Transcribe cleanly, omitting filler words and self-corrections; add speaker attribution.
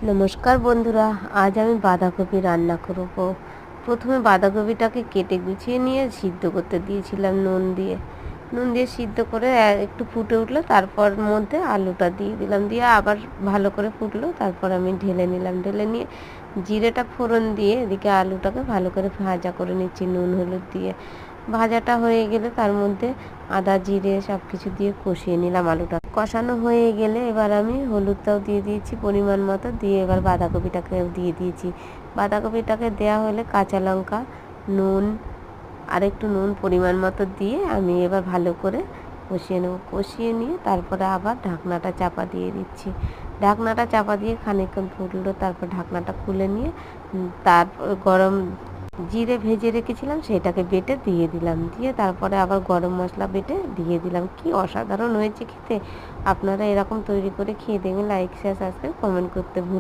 Speaker 1: নমস্কার বন্ধুরা, আজ আমি বাঁধাকপি রান্না করব। প্রথমে বাঁধাকপিটাকে কেটে গুছিয়ে নিয়ে সিদ্ধ করতে দিয়েছিলাম নুন দিয়ে সিদ্ধ করে একটু ফুটে উঠলো, তারপর মধ্যে আলুটা দিয়ে দিলাম, দিয়ে আবার ভালো করে ফুটলো, তারপর আমি ঢেলে নিলাম। ঢেলে নিয়ে জিরেটা ফোড়ন দিয়ে এদিকে আলুটাকে ভালো করে ভাজা করে নিচ্ছি নুন হলুদ দিয়ে। ভাজাটা হয়ে গেলে তার মধ্যে আদা জিরে সব কিছু দিয়ে কষিয়ে নিলাম। আলুটা কষানো হয়ে গেলে এবার আমি হলুদটাও দিয়ে দিয়েছি পরিমাণ মতো, দিয়ে এবার বাঁধাকপিটাকেও দিয়ে দিয়েছি। বাঁধাকপিটাকে দেওয়া হলে কাঁচা লঙ্কা, নুন আর একটু নুন পরিমাণ মতো দিয়ে আমি এবার ভালো করে কষিয়ে নেব। কষিয়ে নিয়ে তারপরে আবার ঢাকনাটা চাপা দিয়ে দিচ্ছি। ঢাকনাটা চাপা দিয়ে খানিকক্ষণ ফুটলো, তারপর ঢাকনাটা খুলে নিয়ে তারপর গরম জিরে ভেজে রেখেছিলাম সেটাকে বেটে দিয়ে দিলাম, দিয়ে তারপরে আবার গরম মশলা বেটে দিয়ে দিলাম। কি অসাধারণ হয়েছে খেতে! আপনারা এরকম তৈরি করে খেয়ে দেখবেন। লাইক শেয়ার সাবস্ক্রাইব কমেন্ট করতে ভুলবেন না।